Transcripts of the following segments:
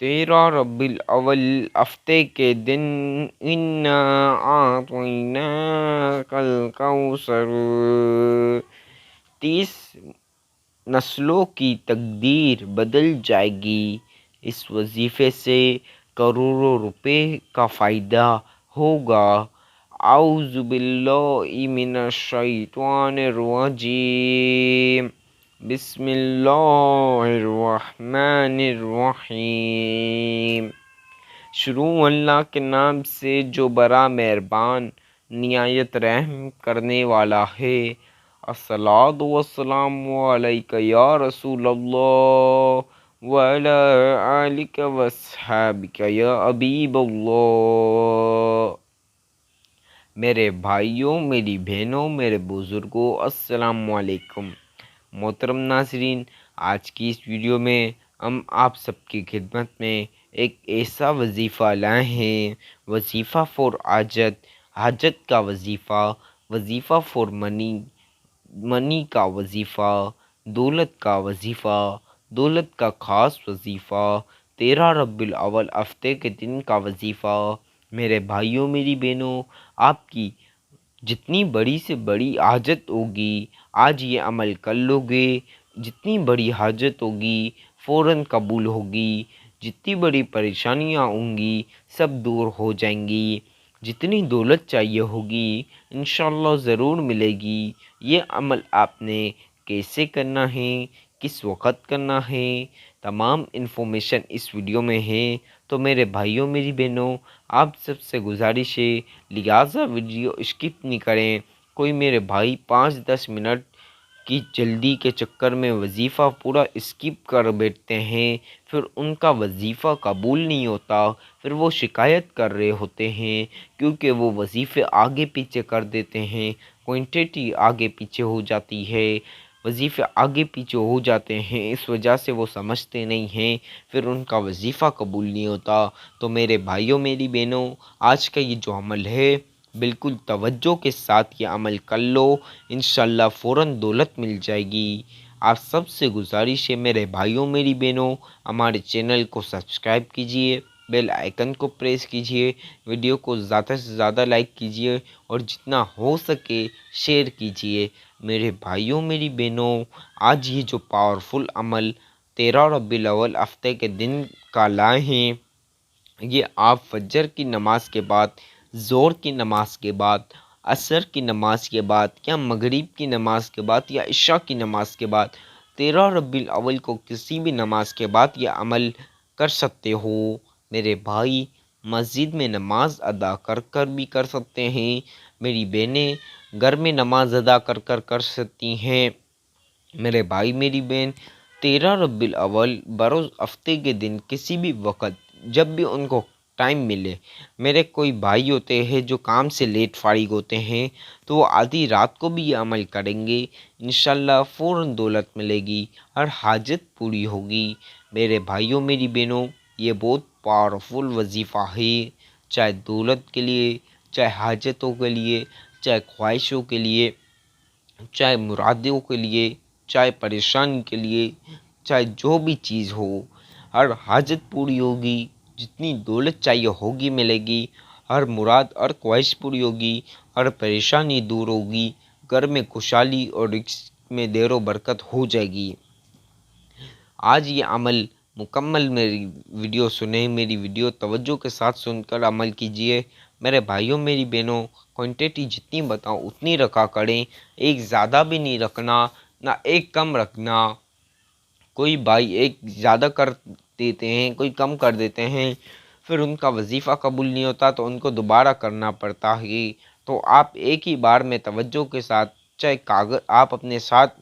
13 ربیع الاول ہفتے کے دن انا اعطیناک الکوثر 30 نسلوں کی تقدیر بدل جائے گی۔ اس وظیفے سے کروڑوں روپے کا فائدہ ہوگا۔ اعوذ باللہ من الشیطان الرجیم، بسم اللہ الرحمن الرحیم۔ شروع اللہ کے نام سے جو بڑا مہربان نہایت رحم کرنے والا ہے۔ الصلاۃ والسلام علیک یا رسول اللہ وعلی آلک واصحابک یا حبیب اللہ۔ میرے بھائیوں، میری بہنوں، میرے بزرگوں، السلام علیکم۔ محترم ناظرین، آج کی اس ویڈیو میں ہم آپ سب کی خدمت میں ایک ایسا وظیفہ لائے ہیں، وظیفہ فور حاجت، حاجت کا وظیفہ، وظیفہ فور منی، منی کا وظیفہ، دولت کا وظیفہ، دولت کا خاص وظیفہ، 13 ربیع الاول ہفتے کے دن کا وظیفہ۔ میرے بھائیوں، میری بہنوں، آپ کی جتنی بڑی سے بڑی حاجت ہوگی آج یہ عمل کر لو گے، جتنی بڑی حاجت ہوگی فوراً قبول ہوگی، جتنی بڑی پریشانیاں ہوں گی سب دور ہو جائیں گی، جتنی دولت چاہیے ہوگی انشاءاللہ ضرور ملے گی۔ یہ عمل آپ نے کیسے کرنا ہے، کس وقت کرنا ہے، تمام انفارمیشن اس ویڈیو میں ہے۔ تو میرے بھائیوں، میری بہنوں، آپ سب سے گزارش ہے لہٰذا ویڈیو اسکپ نہیں کریں۔ کوئی میرے بھائی 5-10 منٹ کی جلدی کے چکر میں وظیفہ پورا اسکپ کر بیٹھتے ہیں، پھر ان کا وظیفہ قبول نہیں ہوتا، پھر وہ شکایت کر رہے ہوتے ہیں کیونکہ وہ وظیفے آگے پیچھے کر دیتے ہیں، کوانٹٹی آگے پیچھے ہو جاتی ہے، وظیفے آگے پیچھے ہو جاتے ہیں، اس وجہ سے وہ سمجھتے نہیں ہیں، پھر ان کا وظیفہ قبول نہیں ہوتا۔ تو میرے بھائیوں، میری بہنوں، آج کا یہ جو عمل ہے بالکل توجہ کے ساتھ یہ عمل کر لو، انشاءاللہ فوراً دولت مل جائے گی۔ آپ سب سے گزارش ہے میرے بھائیوں، میری بہنوں، ہمارے چینل کو سبسکرائب کیجئے، بیل آئیکن کو پریس کیجئے، ویڈیو کو زیادہ سے زیادہ لائک کیجئے اور جتنا ہو سکے شیئر کیجئے۔ میرے بھائیوں، میری بہنوں، آج یہ جو پاورفل عمل 13 ربیع الاول ہفتے کے دن کا لائے ہیں، یہ آپ فجر کی نماز کے بعد، ظہر کی نماز کے بعد، عصر کی نماز کے بعد، یا مغرب کی نماز کے بعد، یا عشاء کی نماز کے بعد، 13 ربیع الاول کو کسی بھی نماز کے بعد یہ عمل کر سکتے ہو۔ میرے بھائی، مسجد میں نماز ادا کر کر بھی کر سکتے ہیں، میری بہنیں گھر میں نماز ادا کر کر سکتی ہیں۔ میرے بھائی، میری بہن، 13 ربیع الاول بروز ہفتے کے دن کسی بھی وقت جب بھی ان کو ٹائم ملے، میرے کوئی بھائی ہوتے ہیں جو کام سے لیٹ فارغ ہوتے ہیں تو وہ آدھی رات کو بھی یہ عمل کریں گے، انشاءاللہ فوراً دولت ملے گی، ہر حاجت پوری ہوگی۔ میرے بھائیوں، میری بہنوں، یہ بہت پاورفل وظیفہ ہے، چاہے دولت کے لیے، چاہے حاجتوں کے لیے، چاہے خواہشوں کے لیے، چاہے مرادوں کے لیے، چاہے پریشانی کے لیے، چاہے جو بھی چیز ہو، ہر حاجت پوری ہوگی، جتنی دولت چاہیے ہوگی ملے گی، ہر مراد، ہر خواہش پوری ہوگی، ہر پریشانی دور ہوگی، گھر میں خوشحالی اور رزق میں دیر و برکت ہو جائے گی۔ آج یہ عمل مکمل میری ویڈیو سنیں، میری ویڈیو توجہ کے ساتھ سن کر عمل کیجئے۔ میرے بھائیوں، میری بہنوں، کوانٹٹی جتنی بتاؤں اتنی رکھا کریں، ایک زیادہ بھی نہیں رکھنا، نہ ایک کم رکھنا۔ کوئی بھائی ایک زیادہ کر دیتے ہیں، کوئی کم کر دیتے ہیں، پھر ان کا وظیفہ قبول نہیں ہوتا تو ان کو دوبارہ کرنا پڑتا ہے۔ تو آپ ایک ہی بار میں توجہ کے ساتھ، چاہے کاغذ آپ اپنے ساتھ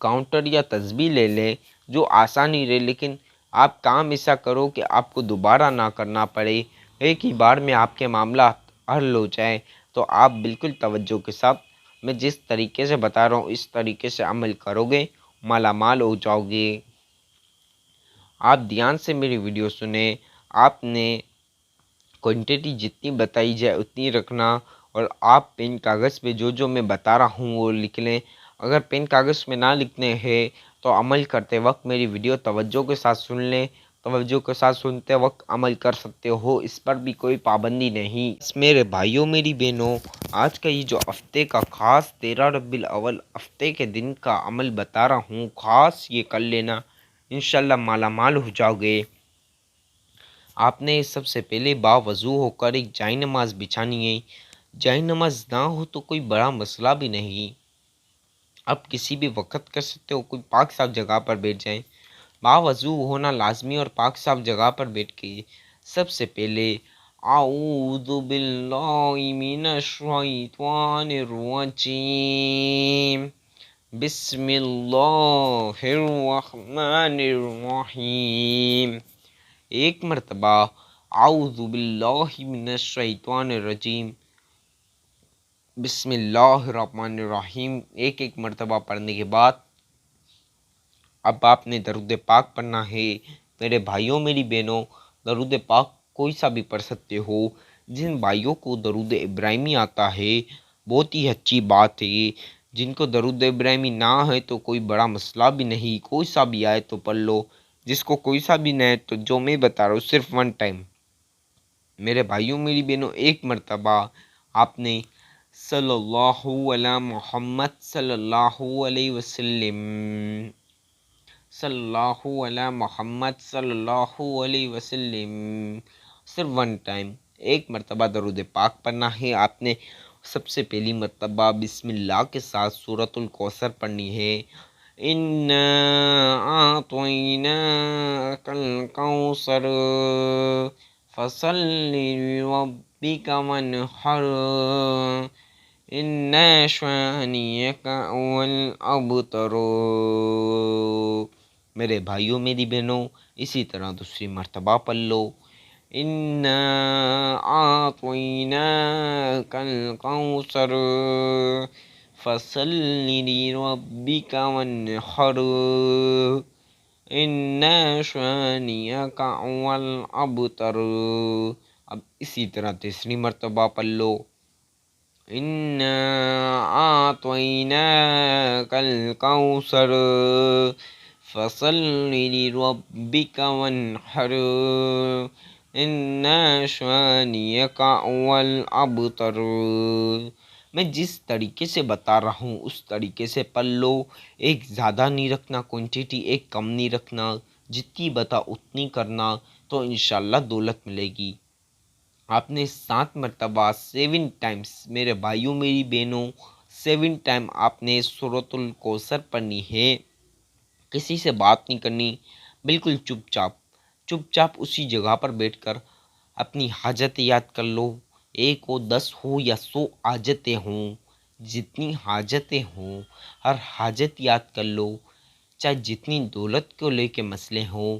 کاؤنٹر یا تسبیح لے لیں جو آسانی رہے، لیکن آپ کام ایسا کرو کہ آپ کو دوبارہ نہ کرنا پڑے، ایک ہی بار میں آپ کے معاملات حل ہو جائیں۔ تو آپ بالکل توجہ کے ساتھ میں جس طریقے سے بتا رہا ہوں اس طریقے سے عمل کرو گے، مالا مال ہو جاؤ گے۔ آپ دھیان سے میری ویڈیو سنیں، آپ نے کوانٹٹی جتنی بتائی جائے اتنی رکھنا، اور آپ پین کاغذ پہ جو جو میں بتا رہا ہوں وہ لکھ لیں۔ اگر پین کاغذ میں نہ لکھنے ہیں تو عمل کرتے وقت میری ویڈیو توجہ کے ساتھ سن لیں، توجہ کے ساتھ سنتے وقت عمل کر سکتے ہو، اس پر بھی کوئی پابندی نہیں۔ میرے بھائیوں میری بہنوں، آج کا یہ جو ہفتے کا خاص 13 ربیع الاول ہفتے کے دن کا عمل بتا رہا ہوں، خاص یہ کر لینا، انشاءاللہ مالا مال ہو جاؤ گے۔ آپ نے سب سے پہلے باوضو ہو کر ایک جائے نماز بچھانی ہے۔ جائے نماز نہ ہو تو کوئی بڑا مسئلہ بھی نہیں، آپ کسی بھی وقت کر سکتے ہو، کوئی پاک صاف جگہ پر بیٹھ جائیں۔ باوضو ہونا لازمی اور پاک صاف جگہ پر بیٹھ کے سب سے پہلے اعوذ باللہ من الشیطان الرجیم بسم اللہ الرحمن الرحیم، ایک مرتبہ اعوذ باللہ من الشیطان الرجیم بسم اللہ الرحمن الرحیم ایک مرتبہ پڑھنے کے بعد اب آپ نے درود پاک پڑھنا ہے۔ میرے بھائیوں میری بہنوں، درود پاک کوئی سا بھی پڑھ سکتے ہو۔ جن بھائیوں کو درود ابراہیمی آتا ہے بہت ہی اچھی بات ہے، جن کو درود ابراہیمی نہ ہے تو کوئی بڑا مسئلہ بھی نہیں، کوئی سا بھی آئے تو پڑھ لو۔ جس کو کوئی سا بھی نہ ہے تو جو میں بتا رہا ہوں صرف ون ٹائم، میرے بھائیوں میری بہنوں، ایک مرتبہ آپ نے صلی اللہ علی محمد صلی اللہ علیہ وسلم صلی اللہ علی محمد صلی اللہ علیہ وسلم صرف ون ٹائم ایک مرتبہ درود پاک پڑھنا ہے۔ آپ نے سب سے پہلی مرتبہ بسم اللہ کے ساتھ سورۃ الکوثر پڑھنی ہے۔ اِنَّا أَعْطَيْنَاكَ الْكَوْثَرَ فَصَلِّ لِرَبِّكَ وَانْحَرْ إِنَّ شَانِئَكَ هُوَ الْأَبْتَرُ۔ میرے بھائیوں میری بہنوں، اسی طرح دوسری مرتبہ پڑھ لو۔ اِنَّا أَعْطَيْنَاكَ الْكَوْثَرَ فَصَلِّ لِرَبِّكَ وَانْحَرْ إِنَّ شَانِئَكَ هُوَ الْأَبْتَرُ۔ اب اسی طرح تیسری مرتبہ پڑھ لو۔ اِنَّا أَعْطَيْنَاكَ الْكَوْثَرَ فَصَلِّ لِرَبِّكَ وَانْحَرْ إِنَّ شَانِئَكَ هُوَ الْأَبْتَرُ۔ میں جس طریقے سے بتا رہا ہوں اس طریقے سے پڑھ لو، ایک زیادہ نہیں رکھنا کوانٹیٹی، ایک کم نہیں رکھنا، جتنی بتا اتنی کرنا، تو انشاءاللہ دولت ملے گی۔ آپ نے 7 مرتبہ 7 ٹائمز میرے بھائیوں میری بہنوں 7 ٹائم آپ نے سورۃ الکوثر پڑھنی ہے۔ کسی سے بات نہیں کرنی، بالکل چپ چاپ اسی جگہ پر بیٹھ کر اپنی حاجت یاد کر لو۔ 1 ہو 10 ہو یا 100 حاجتیں ہوں، جتنی حاجتیں ہوں ہر حاجت یاد کر لو۔ چاہے جتنی دولت کو لے کے مسئلے ہوں،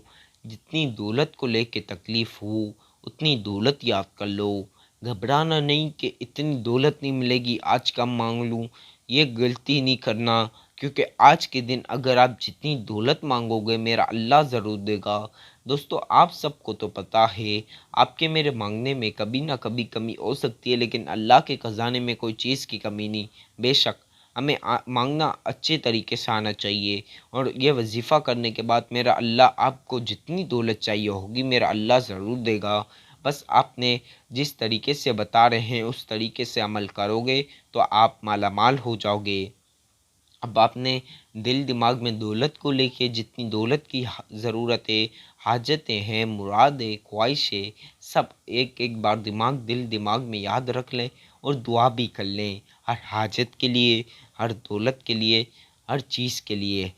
جتنی دولت کو لے کے تکلیف ہو، اتنی دولت یاد کر لو۔ گھبرانا نہیں کہ اتنی دولت نہیں ملے گی، آج کم مانگ لوں، یہ غلطی نہیں کرنا، کیونکہ آج کے دن اگر آپ جتنی دولت مانگو گے میرا اللہ ضرور دے گا۔ دوستو آپ سب کو تو پتہ ہے آپ کے میرے مانگنے میں کبھی نہ کبھی کمی ہو سکتی ہے، لیکن اللہ کے خزانے میں کوئی چیز کی کمی نہیں۔ بے شک ہمیں مانگنا اچھے طریقے سے آنا چاہیے، اور یہ وظیفہ کرنے کے بعد میرا اللہ آپ کو جتنی دولت چاہیے ہوگی میرا اللہ ضرور دے گا۔ بس آپ نے جس طریقے سے بتا رہے ہیں اس طریقے سے عمل کرو گے تو آپ مالا مال ہو جاؤ گے۔ اب آپ نے دل دماغ میں دولت کو لے کے جتنی دولت کی ضرورتیں، حاجتیں ہیں، مرادیں، خواہشیں، سب ایک بار دل دماغ میں یاد رکھ لیں اور دعا بھی کر لیں، ہر حاجت کے لیے، ہر دولت کے لیے، ہر چیز کے لیے۔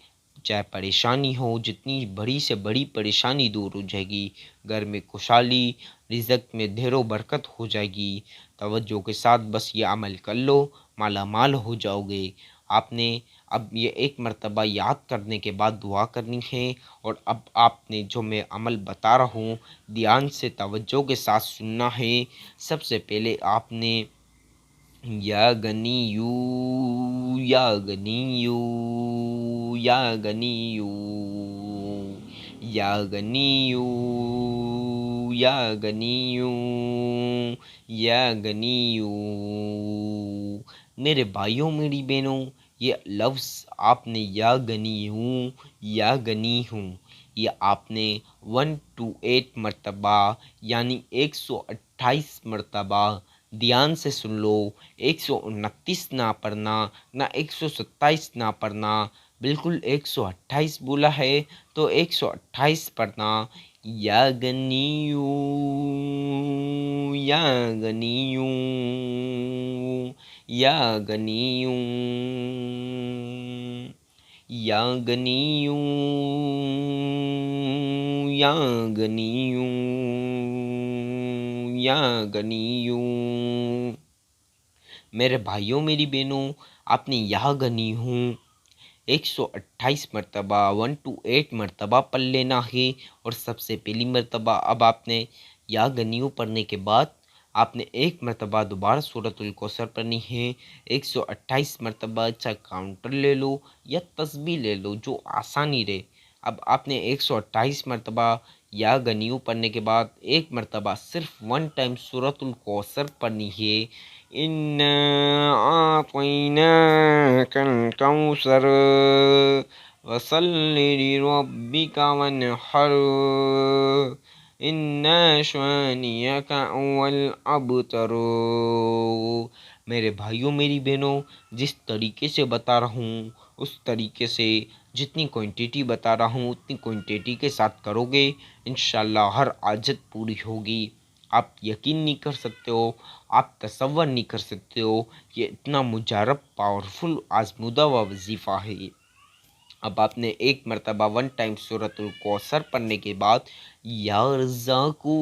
چاہے پریشانی ہو، جتنی بڑی سے بڑی پریشانی دور ہو جائے گی، گھر میں خوشحالی، رزق میں ڈھیر و برکت ہو جائے گی۔ توجہ کے ساتھ بس یہ عمل کر لو، مالا مال ہو جاؤ گے۔ آپ نے اب یہ 1 مرتبہ یاد کرنے کے بعد دعا کرنی ہے، اور اب آپ نے جو میں عمل بتا رہا ہوں دھیان سے توجہ کے ساتھ سننا ہے۔ سب سے پہلے آپ نے یا غنیو یا غنیو یا غنیو یا غنیو یا غنیو یا غنیو، میرے بھائیوں میری بہنوں، یہ لفظ آپ نے یا غنی ہوں یا غنی ہوں یہ آپ نے 128 مرتبہ یعنی 128 مرتبہ دھیان سے سن لو، 129 نہ پڑھنا، نہ 127 نہ پڑھنا، بالکل 128 بولا ہے تو 128 پڑھنا۔ یا غنیو یا غنیو یا غنیو یا غنیو یا غنیو یا غنیو۔ میرے بھائیوں میری بہنوں، آپ نے یا غنی ہوں 128 مرتبہ 128 مرتبہ پڑھ لینا ہے، اور سب سے پہلی مرتبہ اب آپ نے یا غنیو پڑھنے کے بعد آپ نے ایک مرتبہ دوبارہ سورۃ الکوثر پڑھنی ہے۔ 128 مرتبہ چاہے کاؤنٹر لے لو یا تسبیح لے لو، جو آسانی رہے۔ اب آپ نے 128 مرتبہ یا غنیو پڑھنے کے بعد ایک مرتبہ صرف ون ٹائم سورۃ الکوثر پڑھنی ہے۔ اِنَّا أَعْطَيْنَاكَ الْكَوْثَرَ فَصَلِّ لِرَبِّكَ وَانْحَرْ إِنَّ شَانِئَكَ هُوَ الْأَبْتَرُ۔ میرے بھائیوں میری بہنوں، جس طریقے سے بتا رہا ہوں اس طریقے سے، جتنی کوانٹیٹی بتا رہا ہوں اتنی کوانٹیٹی کے ساتھ کرو گے، انشاءاللہ ہر حاجت پوری ہوگی۔ آپ یقین نہیں کر سکتے ہو، آپ تصور نہیں کر سکتے ہو کہ اتنا مجرب پاورفل آزمودہ و وظیفہ ہے۔ اب آپ نے ایک مرتبہ ون ٹائم سورۃ الکوثر پڑھنے کے بعد یا رزاقو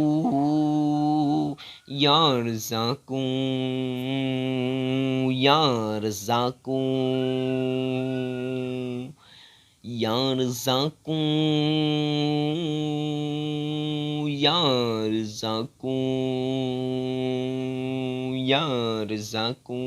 یا رزاقو یا رزاقو یا رزاقو یا رزاقو یا رزاقو،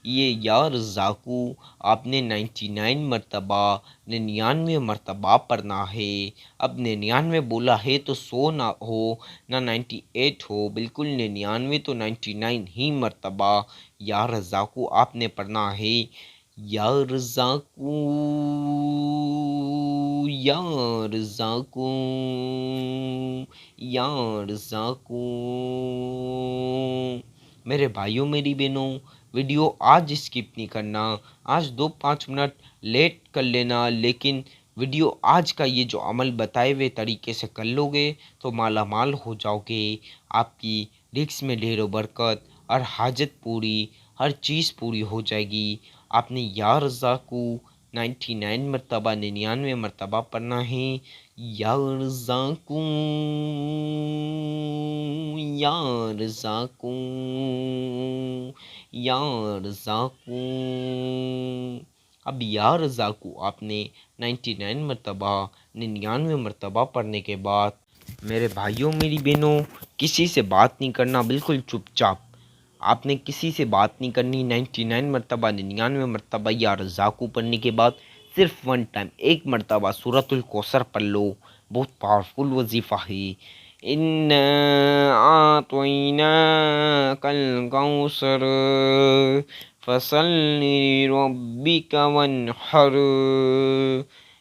یہ یا رزاقو آپ نے 99 مرتبہ 99 مرتبہ پڑھنا ہے۔ اب 99 بولا ہے تو 100 نہ ہو نہ 98 ہو، بالکل 99 تو 99 ہی مرتبہ یا رزاقو آپ نے پڑھنا ہے۔ یا رزاقو یا رزاقو یا رزاقو۔ میرے بھائیوں میری بہنوں، ویڈیو آج اسکپ نہیں کرنا، آج 2-5 منٹ لیٹ کر لینا، لیکن ویڈیو آج کا یہ جو عمل بتائے ہوئے طریقے سے کر لو گے تو مالا مال ہو جاؤ گے۔ آپ کی رزق میں ڈھیر و برکت، ہر حاجت پوری، ہر چیز پوری ہو جائے گی۔ آپ نے یا رزاقو 99 مرتبہ 99 مرتبہ پڑھنا ہے۔ یا رزاقو یا رزاقو یا رزاقو۔ اب یا رزاقو آپ نے 99 مرتبہ 99 مرتبہ پڑھنے کے بعد میرے بھائیوں میری بہنوں، کسی سے بات نہیں کرنا، بالکل چپ چاپ۔ آپ نے کسی سے بات نہیں کرنی۔ 99 مرتبہ 99 مرتبہ یا رزاقو پڑھنے کے بعد صرف ون ٹائم ایک مرتبہ سورۃ الکوثر پڑھ لو، بہت پاورفل وظیفہ ہے۔ اِنَّا أَعْطَيْنَاكَ الْكَوْثَرَ فَصَلِّ لِرَبِّكَ وَانْحَرْ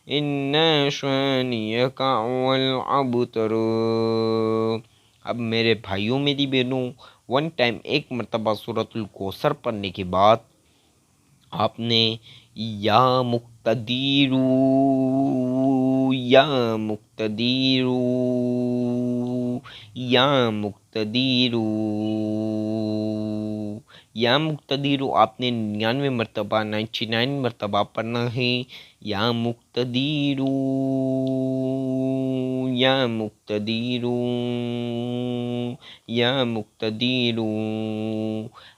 إِنَّ شَانِئَكَ هُوَ الْأَبْتَرُ۔ اب میرے بھائیوں میری بہنوں، ون ٹائم ایک مرتبہ سورۃ الکوثر پڑھنے کے بعد آپ نے یا مقتدیر یا مقتدیر یا مقتدیر یا مقتدیر آپ نے 99 مرتبہ 99 مرتبہ پڑھنا ہے۔ یا مقتدیر یا مقتدیر یا مقتدیر۔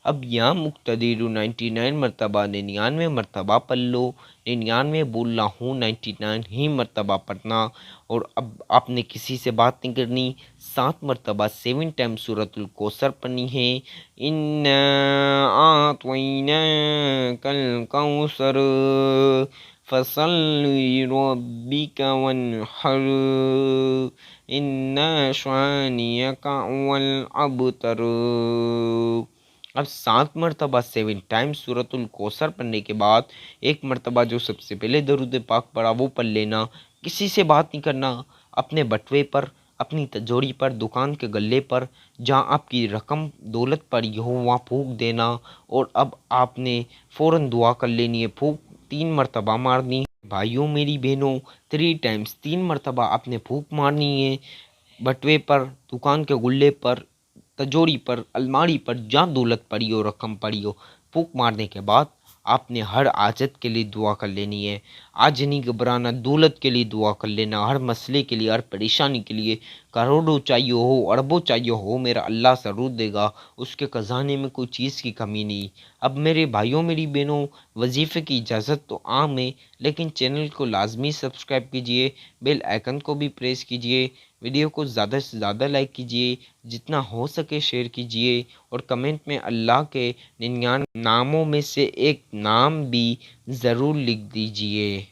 اب یا مقتدیر 99 مرتبہ 99 مرتبہ پڑھ لو، 99 بولنا ہوں 99 ہی مرتبہ پڑھنا، اور اب آپ نے کسی سے بات نہیں کرنی۔ 7 مرتبہ 7 ٹائم سورۃ الکوثر پڑھنی ہے۔ اِنَّا أَعْطَيْنَاكَ الْكَوْثَرَ فَصَلِّ لِرَبِّكَ وَانْحَرْ إِنَّ شَانِئَكَ هُوَ الْأَبْتَرُ۔ اب 7 مرتبہ 7 ٹائمز سورۃ الکوثر پڑھنے کے بعد ایک مرتبہ جو سب سے پہلے درود پاک پڑھا وہ پڑھ لینا، کسی سے بات نہیں کرنا، اپنے بٹوے پر، اپنی تجوری پر، دکان کے گلے پر، جہاں آپ کی رقم دولت پڑی ہو وہاں پھونک دینا، اور اب آپ نے فوراً دعا کر لینی ہے، پھونک 3 مرتبہ مارنی ہے۔ بھائیوں میری بہنوں، 3 ٹائمز 3 مرتبہ آپ نے پھونک مارنی ہے، بٹوے پر، دکان کے گلے پر، تجوری پر، الماری پر، جہاں دولت پڑی ہو، رقم پڑی ہو، پھونک مارنے کے بعد آپ نے ہر حاجت کے لیے دعا کر لینی ہے۔ آج نہیں گھبرانا، دولت کے لیے دعا کر لینا، ہر مسئلے کے لیے، ہر پریشانی کے لیے، کروڑوں چاہیے ہو، اربوں چاہیے ہو، میرا اللہ ضرور دے گا، اس کے خزانے میں کوئی چیز کی کمی نہیں۔ اب میرے بھائیوں میری بہنوں، وظیفے کی اجازت تو عام ہے، لیکن چینل کو لازمی سبسکرائب کیجئے، بیل آئیکن کو بھی پریس کیجئے، ویڈیو کو زیادہ سے زیادہ لائک کیجئے، جتنا ہو سکے شیئر کیجئے، اور کمنٹ میں اللہ کے 99 ناموں میں سے ایک نام بھی ضرور لکھ دیجئے۔